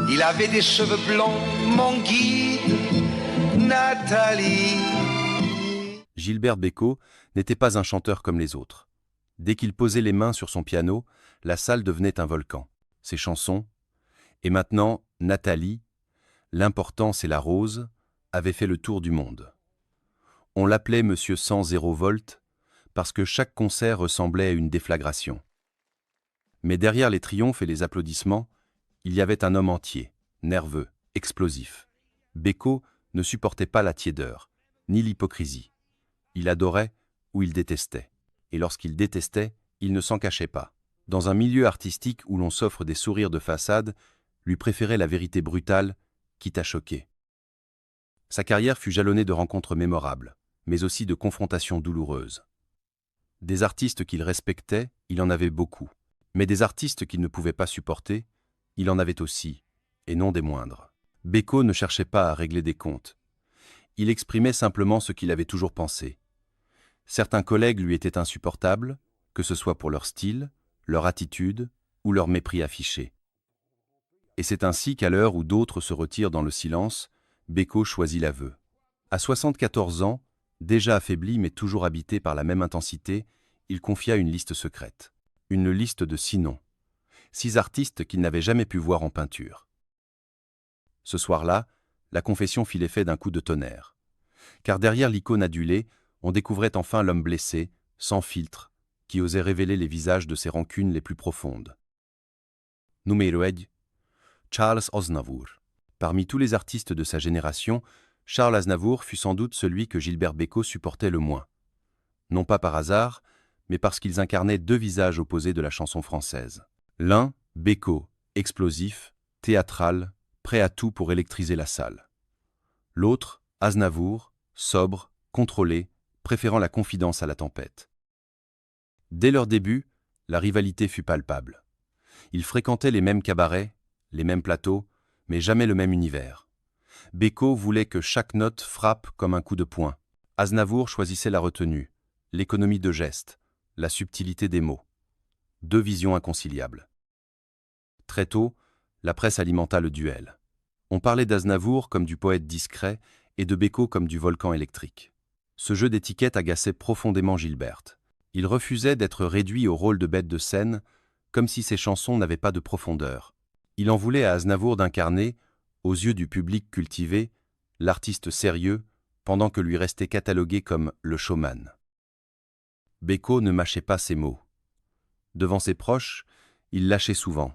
Il avait des cheveux blonds, mon guide, Nathalie. Gilbert Bécaud n'était pas un chanteur comme les autres. Dès qu'il posait les mains sur son piano, la salle devenait un volcan. Ses chansons, et maintenant Nathalie, L'important c'est la rose, avait fait le tour du monde. On l'appelait Monsieur 100 volt parce que chaque concert ressemblait à une déflagration. Mais derrière les triomphes et les applaudissements, il y avait un homme entier, nerveux, explosif. Bécaud ne supportait pas la tiédeur, ni l'hypocrisie. Il adorait ou il détestait. Et lorsqu'il détestait, il ne s'en cachait pas. Dans un milieu artistique où l'on s'offre des sourires de façade, lui préférait la vérité brutale, quitte à choquer. Sa carrière fut jalonnée de rencontres mémorables, mais aussi de confrontations douloureuses. Des artistes qu'il respectait, il en avait beaucoup, mais des artistes qu'il ne pouvait pas supporter, il en avait aussi, et non des moindres. Bécaud ne cherchait pas à régler des comptes. Il exprimait simplement ce qu'il avait toujours pensé. Certains collègues lui étaient insupportables, que ce soit pour leur style, leur attitude ou leur mépris affiché. Et c'est ainsi qu'à l'heure où d'autres se retirent dans le silence, Bécaud choisit l'aveu. À 74 ans, déjà affaibli mais toujours habité par la même intensité, il confia une liste secrète. Une liste de 6 noms. 6 artistes qu'il n'avait jamais pu voir en peinture. Ce soir-là, la confession fit l'effet d'un coup de tonnerre. Car derrière l'icône adulée, on découvrait enfin l'homme blessé, sans filtre, qui osait révéler les visages de ses rancunes les plus profondes. Numéro 1, Charles Aznavour. Parmi tous les artistes de sa génération, Charles Aznavour fut sans doute celui que Gilbert Bécaud supportait le moins. Non pas par hasard, mais parce qu'ils incarnaient 2 visages opposés de la chanson française. L'un, Bécaud, explosif, théâtral, prêt à tout pour électriser la salle. L'autre, Aznavour, sobre, contrôlé, préférant la confidence à la tempête. Dès leur début, la rivalité fut palpable. Ils fréquentaient les mêmes cabarets, les mêmes plateaux, mais jamais le même univers. Bécaud voulait que chaque note frappe comme un coup de poing. Aznavour choisissait la retenue, l'économie de gestes, la subtilité des mots. 2 visions inconciliables. Très tôt, la presse alimenta le duel. On parlait d'Aznavour comme du poète discret et de Bécaud comme du volcan électrique. Ce jeu d'étiquettes agaçait profondément Gilbert. Il refusait d'être réduit au rôle de bête de scène, comme si ses chansons n'avaient pas de profondeur. Il en voulait à Aznavour d'incarner, aux yeux du public cultivé, l'artiste sérieux, pendant que lui restait catalogué comme le showman. Bécaud ne mâchait pas ses mots. Devant ses proches, il lâchait souvent.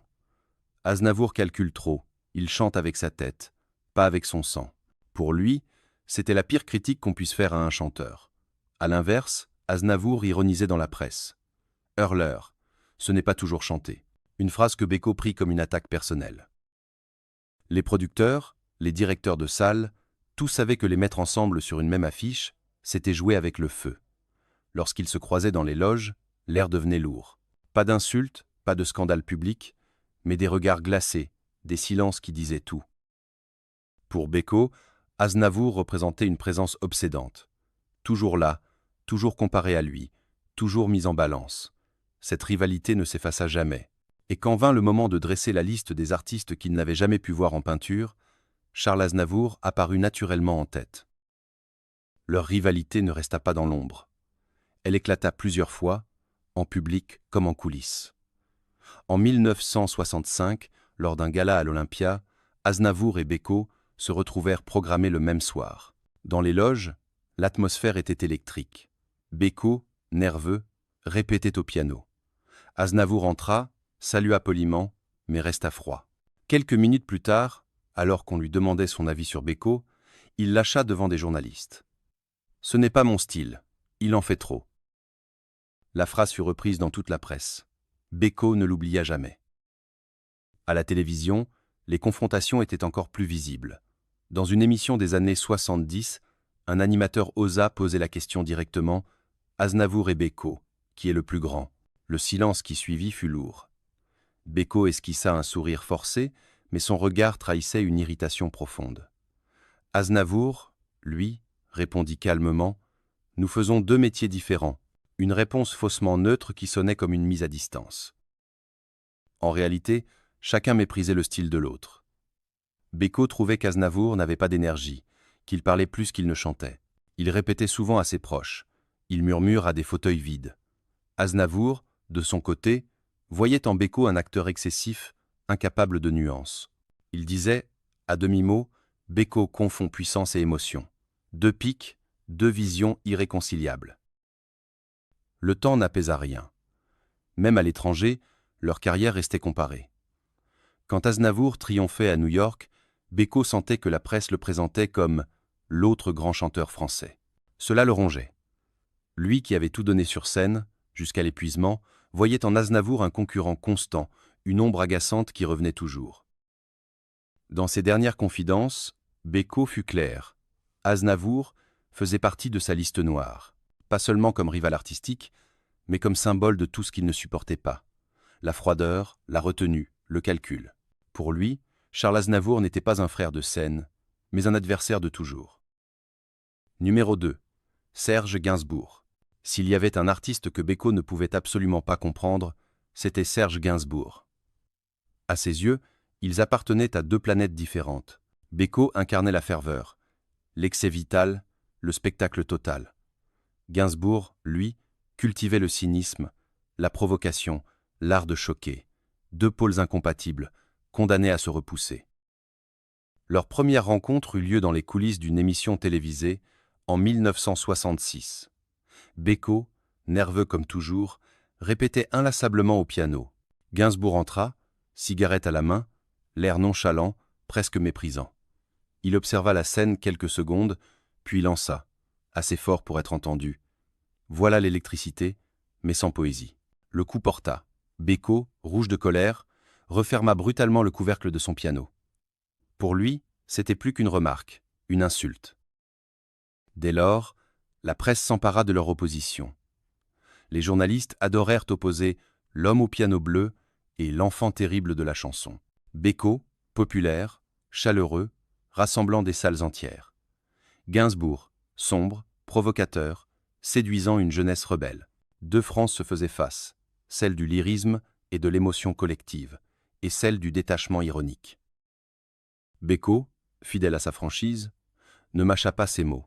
Aznavour calcule trop, il chante avec sa tête, pas avec son sang. Pour lui, c'était la pire critique qu'on puisse faire à un chanteur. À l'inverse, Aznavour ironisait dans la presse. « Hurleur, ce n'est pas toujours chanter », une phrase que Bécaud prit comme une attaque personnelle. Les producteurs, les directeurs de salle, tous savaient que les mettre ensemble sur une même affiche, c'était jouer avec le feu. Lorsqu'ils se croisaient dans les loges, l'air devenait lourd. Pas d'insultes, pas de scandale public, mais des regards glacés, des silences qui disaient tout. Pour Bécaud, Aznavour représentait une présence obsédante. Toujours là, toujours comparé à lui, toujours mis en balance. Cette rivalité ne s'effaça jamais. Et quand vint le moment de dresser la liste des artistes qu'il n'avait jamais pu voir en peinture, Charles Aznavour apparut naturellement en tête. Leur rivalité ne resta pas dans l'ombre. Elle éclata plusieurs fois, en public comme en coulisses. En 1965, lors d'un gala à l'Olympia, Aznavour et Bécaud se retrouvèrent programmés le même soir. Dans les loges, l'atmosphère était électrique. Bécaud, nerveux, répétait au piano. Aznavour entra, salua poliment, mais resta froid. Quelques minutes plus tard, alors qu'on lui demandait son avis sur Bécaud, il lâcha devant des journalistes. « Ce n'est pas mon style, il en fait trop. » La phrase fut reprise dans toute la presse. Bécaud ne l'oublia jamais. À la télévision, les confrontations étaient encore plus visibles. Dans une émission des années 70, un animateur osa poser la question directement « Aznavour et Bécaud, qui est le plus grand ?» Le silence qui suivit fut lourd. Bécaud esquissa un sourire forcé, mais son regard trahissait une irritation profonde. Aznavour, lui, répondit calmement « Nous faisons 2 métiers différents », une réponse faussement neutre qui sonnait comme une mise à distance. En réalité, chacun méprisait le style de l'autre. Bécaud trouvait qu'Aznavour n'avait pas d'énergie, qu'il parlait plus qu'il ne chantait. Il répétait souvent à ses proches. Il murmure à des fauteuils vides. Aznavour, de son côté, voyait en Bécaud un acteur excessif, incapable de nuances. Il disait, à demi-mot, Bécaud confond puissance et émotion. Deux pics, deux visions irréconciliables. Le temps n'apaisa rien. Même à l'étranger, leur carrière restait comparée. Quand Aznavour triomphait à New York, Bécaud sentait que la presse le présentait comme l'autre grand chanteur français. Cela le rongeait. Lui qui avait tout donné sur scène, jusqu'à l'épuisement, voyait en Aznavour un concurrent constant, une ombre agaçante qui revenait toujours. Dans ses dernières confidences, Bécaud fut clair. Aznavour faisait partie de sa liste noire, pas seulement comme rival artistique, mais comme symbole de tout ce qu'il ne supportait pas. La froideur, la retenue, le calcul. Pour lui, Charles Aznavour n'était pas un frère de scène, mais un adversaire de toujours. Numéro 2. Serge Gainsbourg. S'il y avait un artiste que Bécaud ne pouvait absolument pas comprendre, c'était Serge Gainsbourg. À ses yeux, ils appartenaient à deux planètes différentes. Bécaud incarnait la ferveur, l'excès vital, le spectacle total. Gainsbourg, lui, cultivait le cynisme, la provocation, l'art de choquer. Deux pôles incompatibles, condamnés à se repousser. Leur première rencontre eut lieu dans les coulisses d'une émission télévisée en 1966. Bécaud, nerveux comme toujours, répétait inlassablement au piano. Gainsbourg entra, cigarette à la main, l'air nonchalant, presque méprisant. Il observa la scène quelques secondes, puis lança, assez fort pour être entendu. Voilà l'électricité, mais sans poésie. Le coup porta. Bécaud, rouge de colère, referma brutalement le couvercle de son piano. Pour lui, c'était plus qu'une remarque, une insulte. Dès lors, la presse s'empara de leur opposition. Les journalistes adorèrent opposer l'homme au piano bleu et l'enfant terrible de la chanson. Bécaud, populaire, chaleureux, rassemblant des salles entières. Gainsbourg, sombre, provocateur, séduisant une jeunesse rebelle. Deux France se faisaient face, celle du lyrisme et de l'émotion collective, et celle du détachement ironique. Bécaud, fidèle à sa franchise, ne mâcha pas ses mots.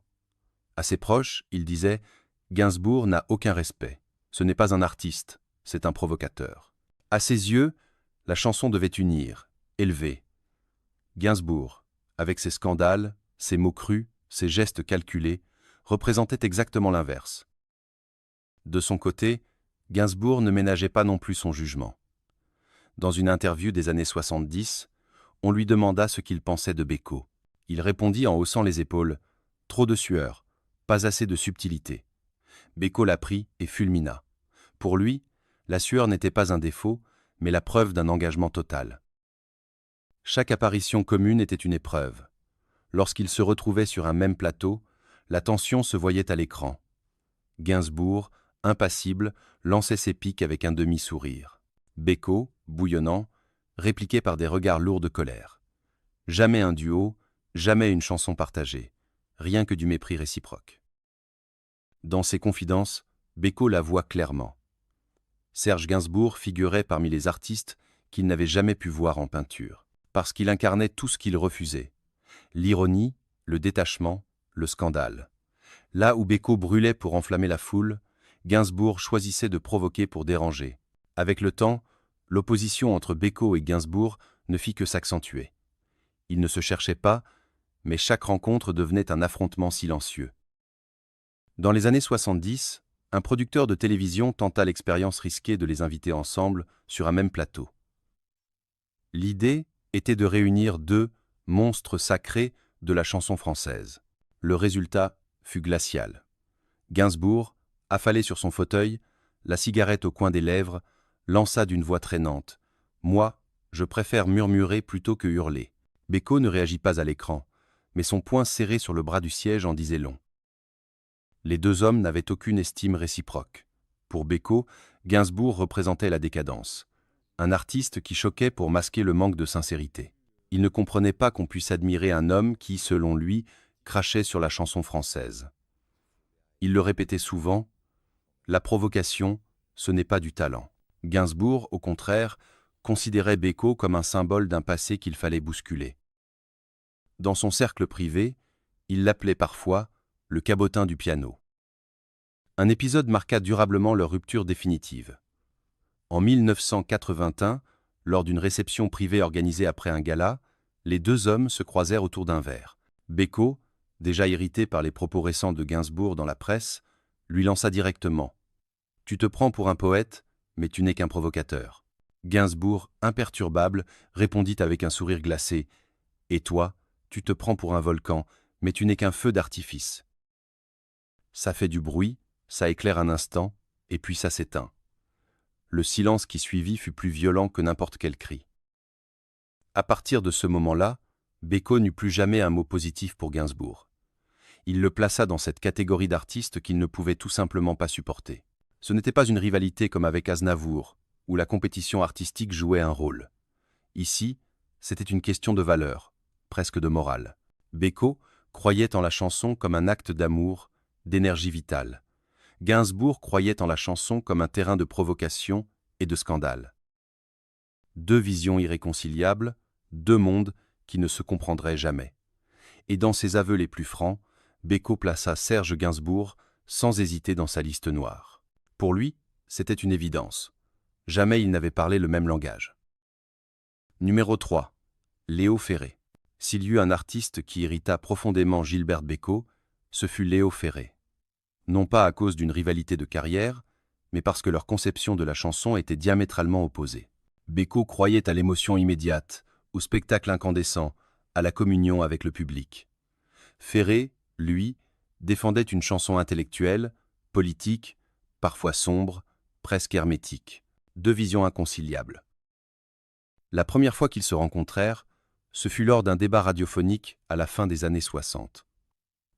À ses proches, il disait « Gainsbourg n'a aucun respect. Ce n'est pas un artiste, c'est un provocateur. » À ses yeux, la chanson devait unir, élever. Gainsbourg, avec ses scandales, ses mots crus, ses gestes calculés, représentait exactement l'inverse. De son côté, Gainsbourg ne ménageait pas non plus son jugement. Dans une interview des années 70, on lui demanda ce qu'il pensait de Bécaud. Il répondit en haussant les épaules « Trop de sueur, pas assez de subtilité ». Bécaud la prit et fulmina. Pour lui, la sueur n'était pas un défaut, mais la preuve d'un engagement total. Chaque apparition commune était une épreuve. Lorsqu'ils se retrouvaient sur un même plateau, la tension se voyait à l'écran. Gainsbourg, impassible, lançait ses piques avec un demi-sourire. Bécaud, bouillonnant, répliquait par des regards lourds de colère. Jamais un duo, jamais une chanson partagée, rien que du mépris réciproque. Dans ses confidences, Bécaud l'avoua clairement. Serge Gainsbourg figurait parmi les artistes qu'il n'avait jamais pu voir en peinture, parce qu'il incarnait tout ce qu'il refusait. L'ironie, le détachement, le scandale. Là où Bécaud brûlait pour enflammer la foule, Gainsbourg choisissait de provoquer pour déranger. Avec le temps, l'opposition entre Bécaud et Gainsbourg ne fit que s'accentuer. Ils ne se cherchaient pas, mais chaque rencontre devenait un affrontement silencieux. Dans les années 70, un producteur de télévision tenta l'expérience risquée de les inviter ensemble sur un même plateau. L'idée était de réunir deux monstres sacrés de la chanson française. Le résultat fut glacial. Gainsbourg, affalé sur son fauteuil, la cigarette au coin des lèvres, lança d'une voix traînante « Moi, je préfère murmurer plutôt que hurler ». Bécaud ne réagit pas à l'écran, mais son poing serré sur le bras du siège en disait long. Les deux hommes n'avaient aucune estime réciproque. Pour Bécaud, Gainsbourg représentait la décadence. Un artiste qui choquait pour masquer le manque de sincérité. Il ne comprenait pas qu'on puisse admirer un homme qui, selon lui, crachait sur la chanson française. Il le répétait souvent, « La provocation, ce n'est pas du talent ». Gainsbourg, au contraire, considérait Bécaud comme un symbole d'un passé qu'il fallait bousculer. Dans son cercle privé, il l'appelait parfois le cabotin du piano. Un épisode marqua durablement leur rupture définitive. En 1981, lors d'une réception privée organisée après un gala, les deux hommes se croisèrent autour d'un verre. Beko, déjà irrité par les propos récents de Gainsbourg dans la presse, lui lança directement « Tu te prends pour un poète, mais tu n'es qu'un provocateur ». Gainsbourg, imperturbable, répondit avec un sourire glacé « Et toi, tu te prends pour un volcan, mais tu n'es qu'un feu d'artifice ». Ça fait du bruit, ça éclaire un instant, et puis ça s'éteint. Le silence qui suivit fut plus violent que n'importe quel cri. À partir de ce moment-là, Beko n'eut plus jamais un mot positif pour Gainsbourg. Il le plaça dans cette catégorie d'artistes qu'il ne pouvait tout simplement pas supporter. Ce n'était pas une rivalité comme avec Aznavour, où la compétition artistique jouait un rôle. Ici, c'était une question de valeur, presque de morale. Beko croyait en la chanson comme un acte d'amour, d'énergie vitale. Gainsbourg croyait en la chanson comme un terrain de provocation et de scandale. Deux visions irréconciliables, deux mondes qui ne se comprendraient jamais. Et dans ses aveux les plus francs, Beko plaça Serge Gainsbourg sans hésiter dans sa liste noire. Pour lui, c'était une évidence. Jamais il n'avait parlé le même langage. Numéro 3. Léo Ferré. S'il y eut un artiste qui irrita profondément Gilbert Bécaud, ce fut Léo Ferré. Non pas à cause d'une rivalité de carrière, mais parce que leur conception de la chanson était diamétralement opposée. Bécaud croyait à l'émotion immédiate, au spectacle incandescent, à la communion avec le public. Ferré, lui, défendait une chanson intellectuelle, politique, parfois sombre, presque hermétique. Deux visions inconciliables. La première fois qu'ils se rencontrèrent, ce fut lors d'un débat radiophonique à la fin des années 60.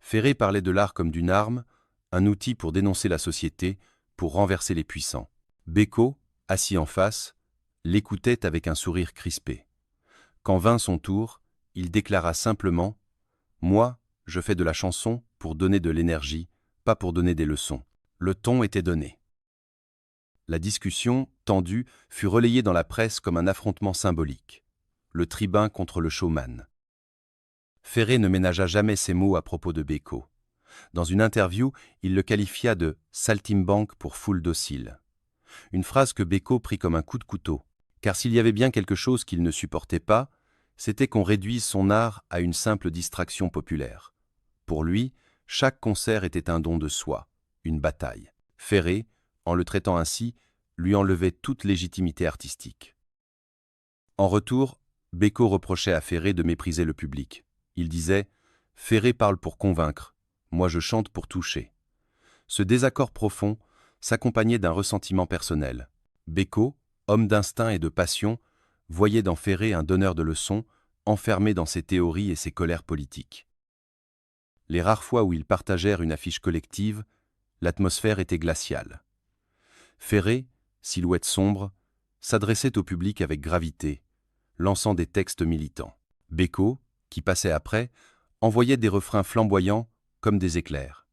Ferré parlait de l'art comme d'une arme, un outil pour dénoncer la société, pour renverser les puissants. Bécaud, assis en face, l'écoutait avec un sourire crispé. Quand vint son tour, il déclara simplement « Moi, je fais de la chanson pour donner de l'énergie, pas pour donner des leçons. » Le ton était donné. La discussion, tendue, fut relayée dans la presse comme un affrontement symbolique. Le tribun contre le showman. Ferré ne ménagea jamais ses mots à propos de Bécaud. Dans une interview, il le qualifia de « saltimbanque pour foule docile ». Une phrase que Bécaud prit comme un coup de couteau, car s'il y avait bien quelque chose qu'il ne supportait pas, c'était qu'on réduise son art à une simple distraction populaire. Pour lui, chaque concert était un don de soi, une bataille. Ferré, en le traitant ainsi, lui enlevait toute légitimité artistique. En retour, Bécaud reprochait à Ferré de mépriser le public. Il disait « Ferré parle pour convaincre, moi je chante pour toucher ». Ce désaccord profond s'accompagnait d'un ressentiment personnel. Bécaud, homme d'instinct et de passion, voyait dans Ferré un donneur de leçons, enfermé dans ses théories et ses colères politiques. Les rares fois où ils partagèrent une affiche collective, l'atmosphère était glaciale. Ferré, silhouette sombre, s'adressait au public avec gravité, lançant des textes militants. Bécaud, qui passait après, envoyait des refrains flamboyants comme des éclairs.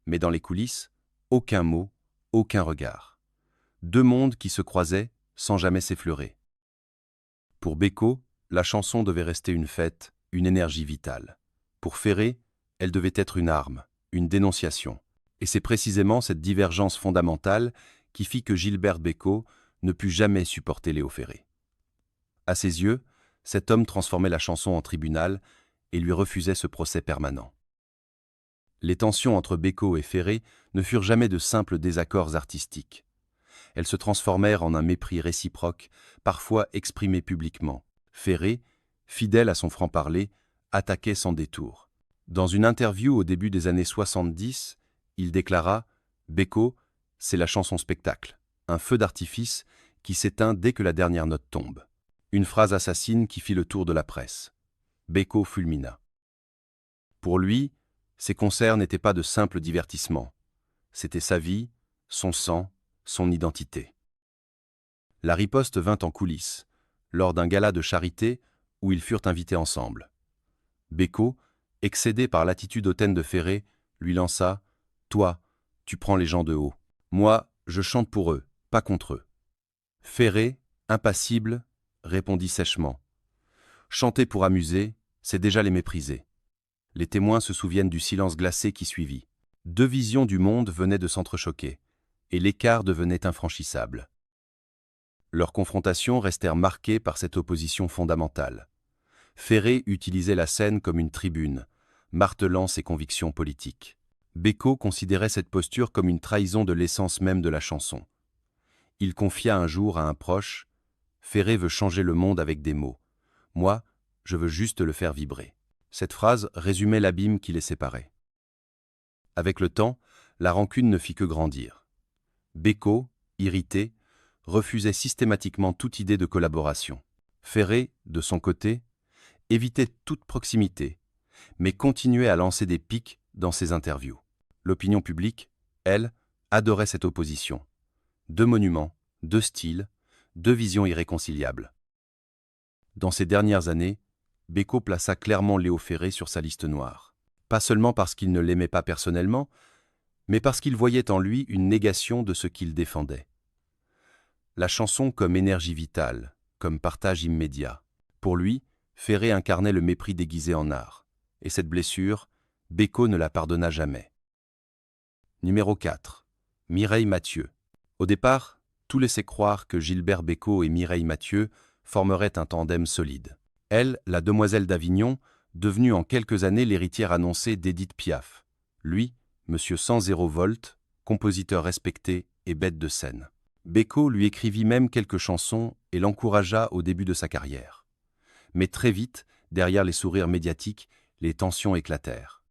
Mais dans les coulisses, aucun mot, aucun regard. Deux mondes qui se croisaient sans jamais s'effleurer. Pour Bécaud, la chanson devait rester une fête, une énergie vitale. Pour Ferré, elle devait être une arme, une dénonciation. Et c'est précisément cette divergence fondamentale qui fit que Gilbert Bécaud ne put jamais supporter Léo Ferré. À ses yeux, cet homme transformait la chanson en tribunal et lui refusait ce procès permanent. Les tensions entre Bécaud et Ferré ne furent jamais de simples désaccords artistiques. Elles se transformèrent en un mépris réciproque, parfois exprimé publiquement. Ferré, fidèle à son franc-parler, attaquait sans détour. Dans une interview au début des années 70, il déclara « Bécaud, c'est la chanson spectacle, un feu d'artifice qui s'éteint dès que la dernière note tombe. » Une phrase assassine qui fit le tour de la presse. Bécaud fulmina. Pour lui, ces concerts n'étaient pas de simples divertissements. C'était sa vie, son sang, son identité. La riposte vint en coulisses, lors d'un gala de charité où ils furent invités ensemble. Bécaud, excédé par l'attitude hautaine de Ferré, lui lança « Toi, tu prends les gens de haut. Moi, je chante pour eux, pas contre eux. » Ferré, impassible, répondit sèchement « Chanter pour amuser, c'est déjà les mépriser. Les témoins se souviennent du silence glacé qui suivit. Deux visions du monde venaient de s'entrechoquer, et l'écart devenait infranchissable. Leurs confrontations restèrent marquées par cette opposition fondamentale. Ferré utilisait la scène comme une tribune, martelant ses convictions politiques. Bécaud considérait cette posture comme une trahison de l'essence même de la chanson. Il confia un jour à un proche « Ferré veut changer le monde avec des mots. Moi, je veux juste le faire vibrer. » Cette phrase résumait l'abîme qui les séparait. Avec le temps, la rancune ne fit que grandir. Bécaud, irrité, refusait systématiquement toute idée de collaboration. Ferré, de son côté, évitait toute proximité, mais continuait à lancer des pics dans ses interviews. L'opinion publique, elle, adorait cette opposition. Deux monuments, deux styles, deux visions irréconciliables. Dans ces dernières années, Bécaud plaça clairement Léo Ferré sur sa liste noire. Pas seulement parce qu'il ne l'aimait pas personnellement, mais parce qu'il voyait en lui une négation de ce qu'il défendait. La chanson comme énergie vitale, comme partage immédiat. Pour lui, Ferré incarnait le mépris déguisé en art, et cette blessure, Bécaud ne la pardonna jamais. Numéro 4. Mireille Mathieu. Au départ, tout laissait croire que Gilbert Bécaud et Mireille Mathieu formeraient un tandem solide. Elle, la demoiselle d'Avignon, devenue en quelques années l'héritière annoncée d'Édith Piaf. Lui, Monsieur 100 volt, compositeur respecté et bête de scène. Bécaud lui écrivit même quelques chansons et l'encouragea au début de sa carrière. Mais très vite, derrière les sourires médiatiques, les tensions éclatèrent.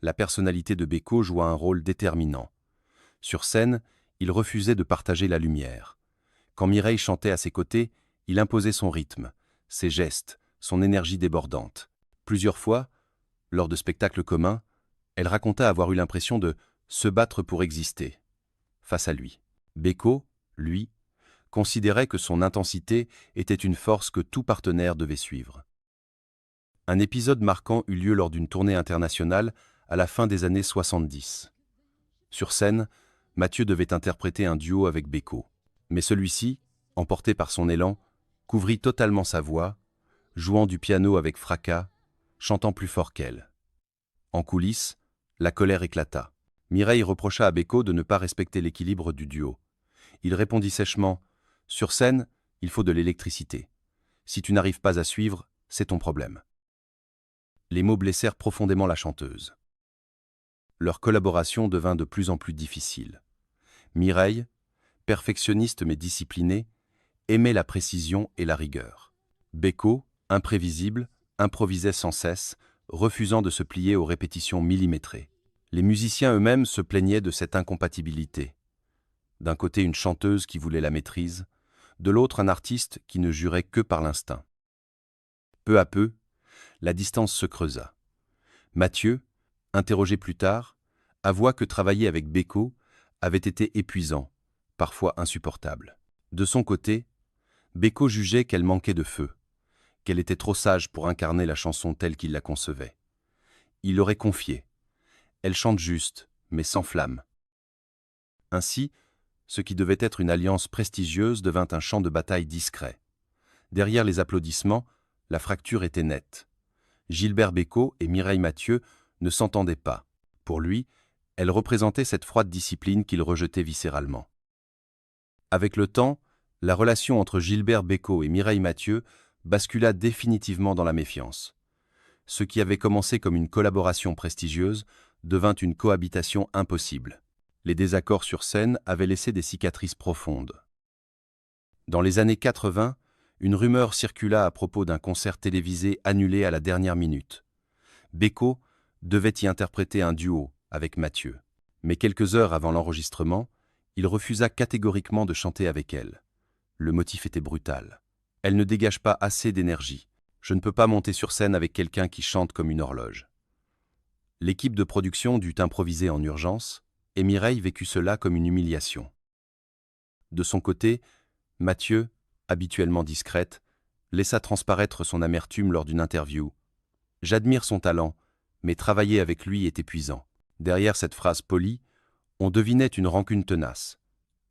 La personnalité de Bécaud joua un rôle déterminant. Sur scène, il refusait de partager la lumière. Quand Mireille chantait à ses côtés, il imposait son rythme, ses gestes, son énergie débordante. Plusieurs fois, lors de spectacles communs, elle raconta avoir eu l'impression de se battre pour exister. Face à lui, Bécaud, lui, considérait que son intensité était une force que tout partenaire devait suivre. Un épisode marquant eut lieu lors d'une tournée internationale à la fin des années 70. Sur scène, Mathieu devait interpréter un duo avec Bécaud. Mais celui-ci, emporté par son élan, couvrit totalement sa voix, jouant du piano avec fracas, chantant plus fort qu'elle. En coulisses, la colère éclata. Mireille reprocha à Bécaud de ne pas respecter l'équilibre du duo. Il répondit sèchement « Sur scène, il faut de l'électricité. Si tu n'arrives pas à suivre, c'est ton problème. » Les mots blessèrent profondément la chanteuse. Leur collaboration devint de plus en plus difficile. Mireille, perfectionniste mais disciplinée, aimait la précision et la rigueur. Bécaud, imprévisible, improvisait sans cesse, refusant de se plier aux répétitions millimétrées. Les musiciens eux-mêmes se plaignaient de cette incompatibilité. D'un côté une chanteuse qui voulait la maîtrise, de l'autre un artiste qui ne jurait que par l'instinct. Peu à peu, la distance se creusa. Mathieu, interrogé plus tard, avoua que travailler avec Bécaud avait été épuisant, parfois insupportable. De son côté, Bécaud jugeait qu'elle manquait de feu, qu'elle était trop sage pour incarner la chanson telle qu'il la concevait. Il l'aurait confié. Elle chante juste, mais sans flamme. Ainsi, ce qui devait être une alliance prestigieuse devint un champ de bataille discret. Derrière les applaudissements, la fracture était nette. Gilbert Bécaud et Mireille Mathieu ne s'entendaient pas. Pour lui, elle représentait cette froide discipline qu'il rejetait viscéralement. Avec le temps, la relation entre Gilbert Bécaud et Mireille Mathieu bascula définitivement dans la méfiance. Ce qui avait commencé comme une collaboration prestigieuse devint une cohabitation impossible. Les désaccords sur scène avaient laissé des cicatrices profondes. Dans les années 80, une rumeur circula à propos d'un concert télévisé annulé à la dernière minute. Bécaud devait y interpréter un duo avec Mathieu. Mais quelques heures avant l'enregistrement, il refusa catégoriquement de chanter avec elle. Le motif était brutal. Elle ne dégage pas assez d'énergie. Je ne peux pas monter sur scène avec quelqu'un qui chante comme une horloge. L'équipe de production dut improviser en urgence, et Mireille vécut cela comme une humiliation. De son côté, Mathieu, habituellement discrète, laissa transparaître son amertume lors d'une interview. « J'admire son talent, mais travailler avec lui est épuisant. » Derrière cette phrase polie, on devinait une rancune tenace.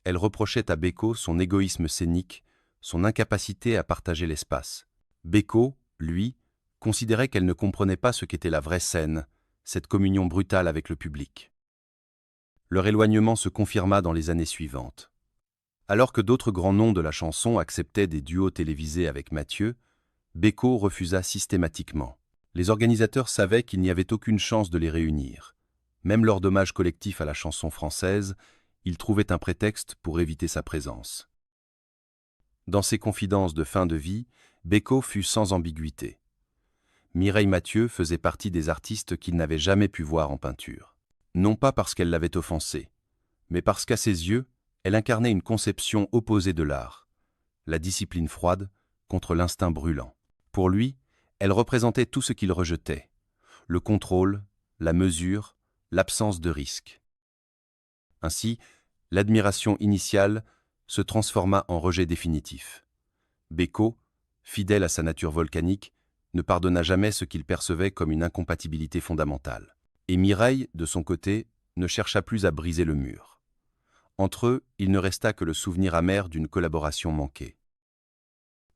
Elle reprochait à Bécaud son égoïsme scénique, son incapacité à partager l'espace. Bécaud, lui, considérait qu'elle ne comprenait pas ce qu'était la vraie scène, cette communion brutale avec le public. Leur éloignement se confirma dans les années suivantes. Alors que d'autres grands noms de la chanson acceptaient des duos télévisés avec Mathieu, Beko refusa systématiquement. Les organisateurs savaient qu'il n'y avait aucune chance de les réunir. Même lors d'hommages collectifs à la chanson française, ils trouvaient un prétexte pour éviter sa présence. Dans ses confidences de fin de vie, Beko fut sans ambiguïté. Mireille Mathieu faisait partie des artistes qu'il n'avait jamais pu voir en peinture. Non pas parce qu'elle l'avait offensé, mais parce qu'à ses yeux, elle incarnait une conception opposée de l'art, la discipline froide contre l'instinct brûlant. Pour lui, elle représentait tout ce qu'il rejetait, le contrôle, la mesure, l'absence de risque. Ainsi, l'admiration initiale se transforma en rejet définitif. Beko, fidèle à sa nature volcanique, ne pardonna jamais ce qu'il percevait comme une incompatibilité fondamentale. Et Mireille, de son côté, ne chercha plus à briser le mur. Entre eux, il ne resta que le souvenir amer d'une collaboration manquée.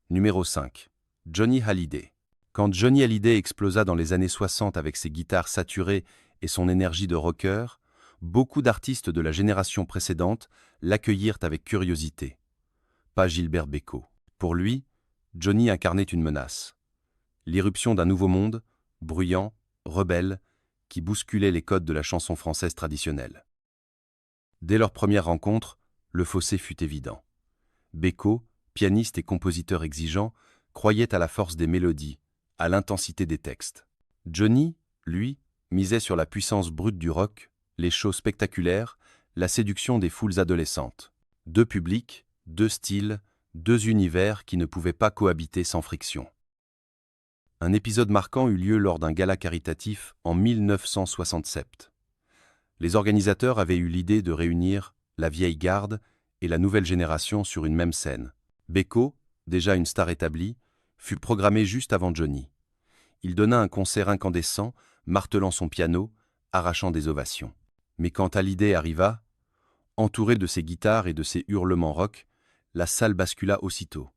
Numéro 5. Johnny Hallyday. Quand Johnny Hallyday explosa dans les années 60 avec ses guitares saturées et son énergie de rocker, beaucoup d'artistes de la génération précédente l'accueillirent avec curiosité. Pas Gilbert Bécaud. Pour lui, Johnny incarnait une menace. L'irruption d'un nouveau monde, bruyant, rebelle, qui bousculait les codes de la chanson française traditionnelle. Dès leur première rencontre, le fossé fut évident. Bécaud, pianiste et compositeur exigeant, croyait à la force des mélodies, à l'intensité des textes. Johnny, lui, misait sur la puissance brute du rock, les shows spectaculaires, la séduction des foules adolescentes. Deux publics, deux styles, deux univers qui ne pouvaient pas cohabiter sans friction. Un épisode marquant eut lieu lors d'un gala caritatif en 1967. Les organisateurs avaient eu l'idée de réunir la vieille garde et la nouvelle génération sur une même scène. Bécaud, déjà une star établie, fut programmé juste avant Johnny. Il donna un concert incandescent, martelant son piano, arrachant des ovations. Mais quand Hallyday arriva, entouré de ses guitares et de ses hurlements rock, la salle bascula aussitôt.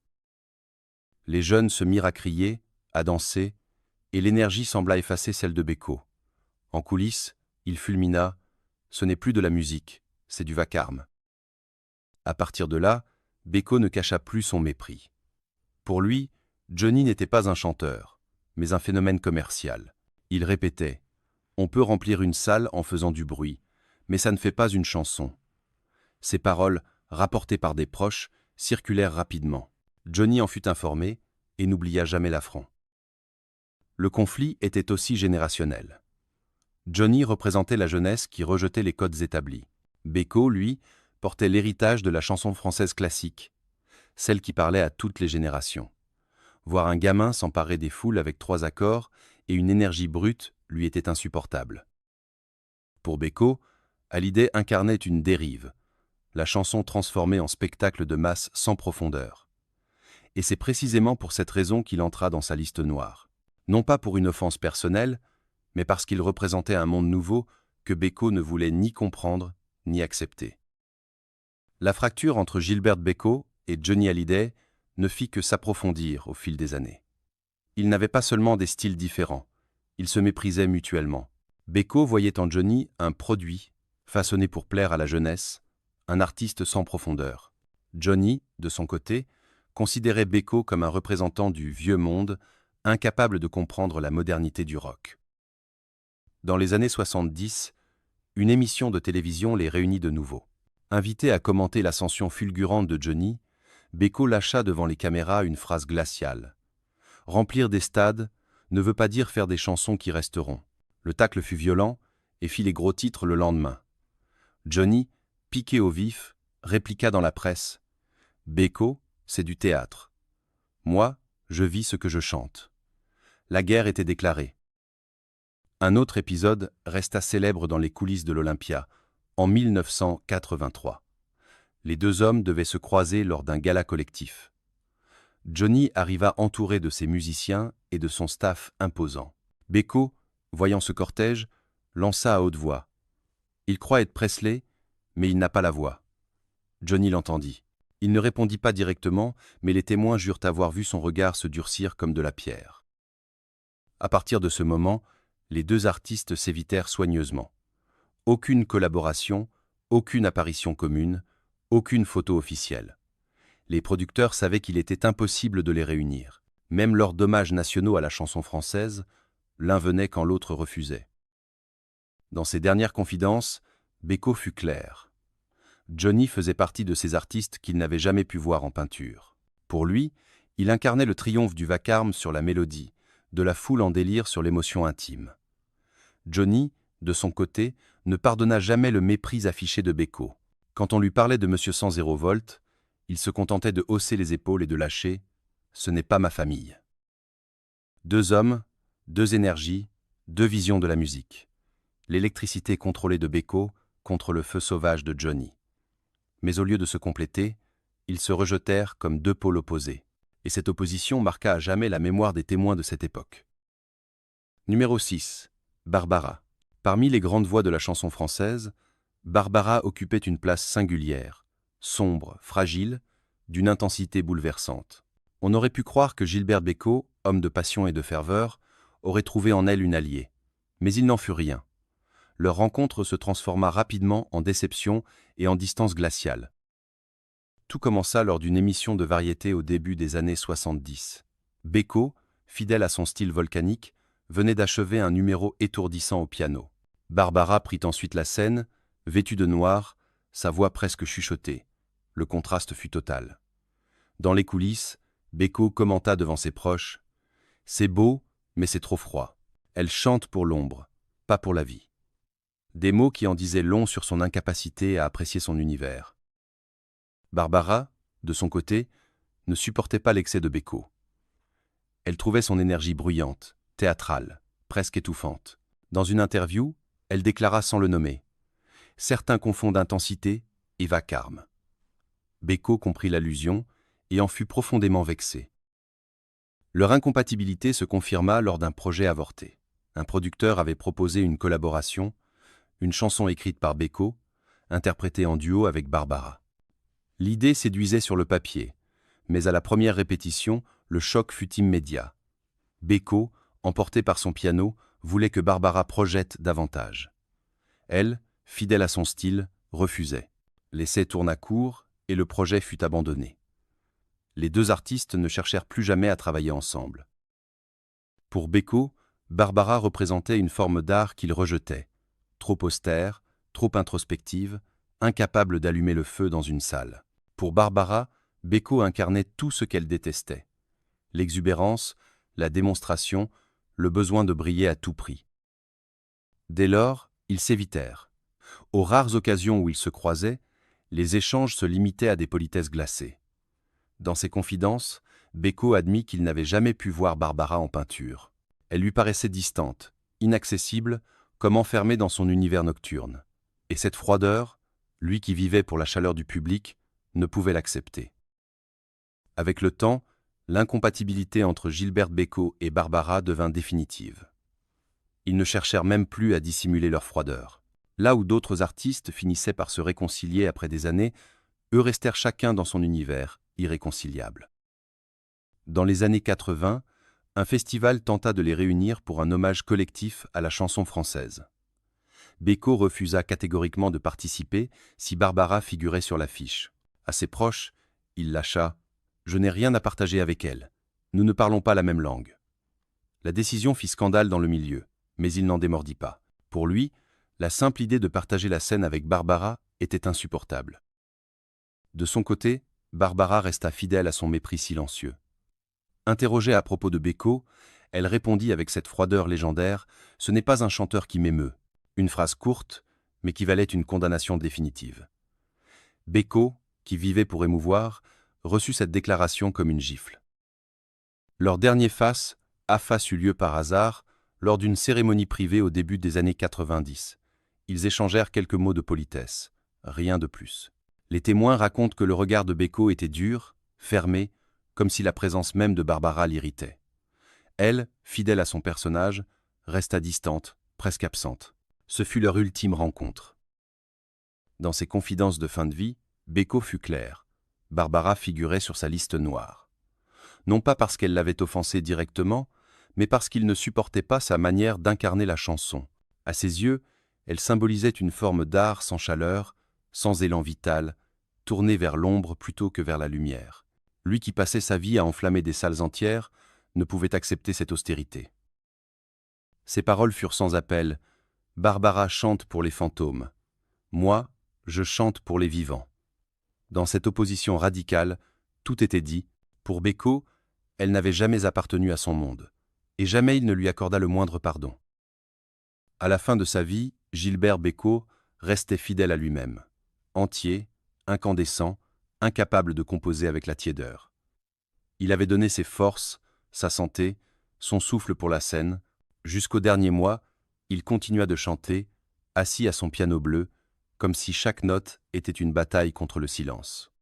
Les jeunes se mirent à crier, à danser, et l'énergie sembla effacer celle de Bécaud. En coulisses, il fulmina « Ce n'est plus de la musique, c'est du vacarme ». À partir de là, Bécaud ne cacha plus son mépris. Pour lui, Johnny n'était pas un chanteur, mais un phénomène commercial. Il répétait « On peut remplir une salle en faisant du bruit, mais ça ne fait pas une chanson ». Ces paroles, rapportées par des proches, circulèrent rapidement. Johnny en fut informé et n'oublia jamais l'affront. Le conflit était aussi générationnel. Johnny représentait la jeunesse qui rejetait les codes établis. Bécaud, lui, portait l'héritage de la chanson française classique, celle qui parlait à toutes les générations. Voir un gamin s'emparer des foules avec 3 accords et une énergie brute lui était insupportable. Pour Bécaud, Hallyday incarnait une dérive, la chanson transformée en spectacle de masse sans profondeur. Et c'est précisément pour cette raison qu'il entra dans sa liste noire. Non pas pour une offense personnelle, mais parce qu'il représentait un monde nouveau que Bécaud ne voulait ni comprendre ni accepter. La fracture entre Gilbert Bécaud et Johnny Hallyday ne fit que s'approfondir au fil des années. Ils n'avaient pas seulement des styles différents, ils se méprisaient mutuellement. Bécaud voyait en Johnny un produit, façonné pour plaire à la jeunesse, un artiste sans profondeur. Johnny, de son côté, considérait Bécaud comme un représentant du vieux monde, incapable de comprendre la modernité du rock. Dans les années 70, une émission de télévision les réunit de nouveau. Invité à commenter l'ascension fulgurante de Johnny, Bécaud lâcha devant les caméras une phrase glaciale. « Remplir des stades ne veut pas dire faire des chansons qui resteront. » Le tacle fut violent et fit les gros titres le lendemain. Johnny, piqué au vif, répliqua dans la presse « Bécaud, c'est du théâtre. Moi, je vis ce que je chante. » La guerre était déclarée. Un autre épisode resta célèbre dans les coulisses de l'Olympia, en 1983. Les deux hommes devaient se croiser lors d'un gala collectif. Johnny arriva entouré de ses musiciens et de son staff imposant. Bécaud, voyant ce cortège, lança à haute voix « Il croit être Presley, mais il n'a pas la voix. » Johnny l'entendit. Il ne répondit pas directement, mais les témoins jurent avoir vu son regard se durcir comme de la pierre. À partir de ce moment, les deux artistes s'évitèrent soigneusement. Aucune collaboration, aucune apparition commune, aucune photo officielle. Les producteurs savaient qu'il était impossible de les réunir. Même lors d'hommages nationaux à la chanson française, l'un venait quand l'autre refusait. Dans ses dernières confidences, Beko fut clair. Johnny faisait partie de ces artistes qu'il n'avait jamais pu voir en peinture. Pour lui, il incarnait le triomphe du vacarme sur la mélodie, de la foule en délire sur l'émotion intime. Johnny, de son côté, ne pardonna jamais le mépris affiché de Beko. Quand on lui parlait de Monsieur 100 volt, il se contentait de hausser les épaules et de lâcher « Ce n'est pas ma famille ». Deux hommes, deux énergies, deux visions de la musique. L'électricité contrôlée de Beko contre le feu sauvage de Johnny. Mais au lieu de se compléter, ils se rejetèrent comme deux pôles opposés. Et cette opposition marqua à jamais la mémoire des témoins de cette époque. Numéro 6. Barbara. Parmi les grandes voix de la chanson française, Barbara occupait une place singulière, sombre, fragile, d'une intensité bouleversante. On aurait pu croire que Gilbert Bécaud, homme de passion et de ferveur, aurait trouvé en elle une alliée. Mais il n'en fut rien. Leur rencontre se transforma rapidement en déception et en distance glaciale. Tout commença lors d'une émission de variété au début des années 70. Bécaud, fidèle à son style volcanique, venait d'achever un numéro étourdissant au piano. Barbara prit ensuite la scène, vêtue de noir, sa voix presque chuchotée. Le contraste fut total. Dans les coulisses, Bécaud commenta devant ses proches « C'est beau, mais c'est trop froid. Elle chante pour l'ombre, pas pour la vie. » Des mots qui en disaient long sur son incapacité à apprécier son univers. Barbara, de son côté, ne supportait pas l'excès de Bécaud. Elle trouvait son énergie bruyante, théâtrale, presque étouffante. Dans une interview, elle déclara sans le nommer « Certains confondent intensité et vacarme. » Bécaud comprit l'allusion et en fut profondément vexé. Leur incompatibilité se confirma lors d'un projet avorté. Un producteur avait proposé une collaboration, une chanson écrite par Bécaud, interprétée en duo avec Barbara. L'idée séduisait sur le papier, mais à la première répétition, le choc fut immédiat. Bécaud, emporté par son piano, voulait que Barbara projette davantage. Elle, fidèle à son style, refusait. L'essai tourna court et le projet fut abandonné. Les deux artistes ne cherchèrent plus jamais à travailler ensemble. Pour Bécaud, Barbara représentait une forme d'art qu'il rejetait, trop austère, trop introspective, incapable d'allumer le feu dans une salle. Pour Barbara, Bécaud incarnait tout ce qu'elle détestait. L'exubérance, la démonstration, le besoin de briller à tout prix. Dès lors, ils s'évitèrent. Aux rares occasions où ils se croisaient, les échanges se limitaient à des politesses glacées. Dans ses confidences, Bécaud admit qu'il n'avait jamais pu voir Barbara en peinture. Elle lui paraissait distante, inaccessible, comme enfermée dans son univers nocturne. Et cette froideur, lui qui vivait pour la chaleur du public, ne pouvait l'accepter. Avec le temps, l'incompatibilité entre Gilbert Bécaud et Barbara devint définitive. Ils ne cherchèrent même plus à dissimuler leur froideur. Là où d'autres artistes finissaient par se réconcilier après des années, eux restèrent chacun dans son univers, irréconciliables. Dans les années 80, un festival tenta de les réunir pour un hommage collectif à la chanson française. Bécaud refusa catégoriquement de participer si Barbara figurait sur l'affiche. À ses proches, il lâcha « Je n'ai rien à partager avec elle. Nous ne parlons pas la même langue. » La décision fit scandale dans le milieu, mais il n'en démordit pas. Pour lui, la simple idée de partager la scène avec Barbara était insupportable. De son côté, Barbara resta fidèle à son mépris silencieux. Interrogée à propos de Bécaud, elle répondit avec cette froideur légendaire « Ce n'est pas un chanteur qui m'émeut ». Une phrase courte, mais qui valait une condamnation définitive. Bécaud, qui vivait pour émouvoir, reçut cette déclaration comme une gifle. Leur dernier face-à-face eut lieu par hasard, lors d'une cérémonie privée au début des années 90. Ils échangèrent quelques mots de politesse, rien de plus. Les témoins racontent que le regard de Bécaud était dur, fermé, comme si la présence même de Barbara l'irritait. Elle, fidèle à son personnage, resta distante, presque absente. Ce fut leur ultime rencontre. Dans ses confidences de fin de vie, Bécaud fut clair. Barbara figurait sur sa liste noire. Non pas parce qu'elle l'avait offensé directement, mais parce qu'il ne supportait pas sa manière d'incarner la chanson. À ses yeux, elle symbolisait une forme d'art sans chaleur, sans élan vital, tournée vers l'ombre plutôt que vers la lumière. Lui qui passait sa vie à enflammer des salles entières, ne pouvait accepter cette austérité. Ses paroles furent sans appel. Barbara chante pour les fantômes. Moi, je chante pour les vivants. Dans cette opposition radicale, tout était dit. Pour Beko, elle n'avait jamais appartenu à son monde, et jamais il ne lui accorda le moindre pardon. À la fin de sa vie, Gilbert Bécaud restait fidèle à lui-même, entier, incandescent, incapable de composer avec la tiédeur. Il avait donné ses forces, sa santé, son souffle pour la scène. Jusqu'au dernier mois, il continua de chanter, assis à son piano bleu, comme si chaque note était une bataille contre le silence.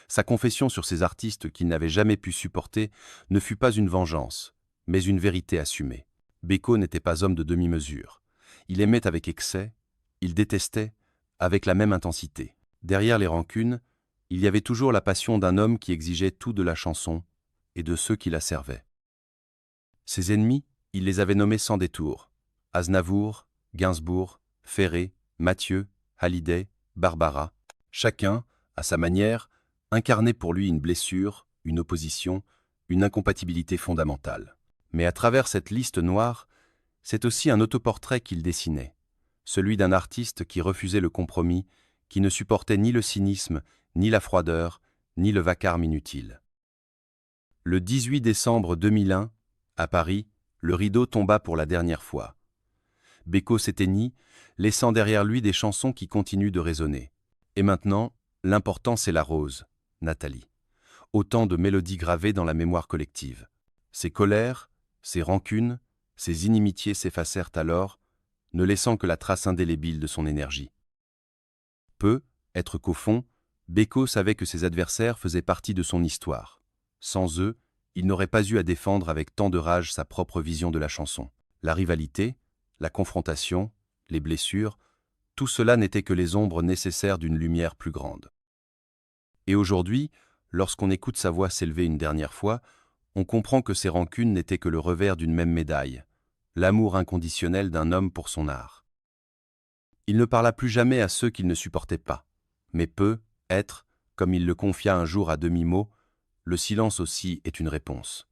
Sa confession sur ces artistes qu'il n'avait jamais pu supporter ne fut pas une vengeance, mais une vérité assumée. Bécaud n'était pas homme de demi-mesure. Il aimait avec excès, il détestait avec la même intensité. Derrière les rancunes, il y avait toujours la passion d'un homme qui exigeait tout de la chanson et de ceux qui la servaient. Ses ennemis, il les avait nommés sans détour. Aznavour, Gainsbourg, Ferré, Mathieu, Hallyday, Barbara. Chacun, à sa manière, incarnait pour lui une blessure, une opposition, une incompatibilité fondamentale. Mais à travers cette liste noire, c'est aussi un autoportrait qu'il dessinait, celui d'un artiste qui refusait le compromis, qui ne supportait ni le cynisme, ni la froideur, ni le vacarme inutile. Le 18 décembre 2001, à Paris, le rideau tomba pour la dernière fois. Bécaud s'éteignit, laissant derrière lui des chansons qui continuent de résonner. Et maintenant, l'important c'est la rose, Nathalie. Autant de mélodies gravées dans la mémoire collective. Ses colères, ses rancunes, ses inimitiés s'effacèrent alors, ne laissant que la trace indélébile de son énergie. Peu, être qu'au fond, Bécaud savait que ses adversaires faisaient partie de son histoire. Sans eux, il n'aurait pas eu à défendre avec tant de rage sa propre vision de la chanson. La rivalité, la confrontation, les blessures, tout cela n'était que les ombres nécessaires d'une lumière plus grande. Et aujourd'hui, lorsqu'on écoute sa voix s'élever une dernière fois, on comprend que ces rancunes n'étaient que le revers d'une même médaille, l'amour inconditionnel d'un homme pour son art. Il ne parla plus jamais à ceux qu'il ne supportait pas, mais peut être, comme il le confia un jour à demi-mot, le silence aussi est une réponse.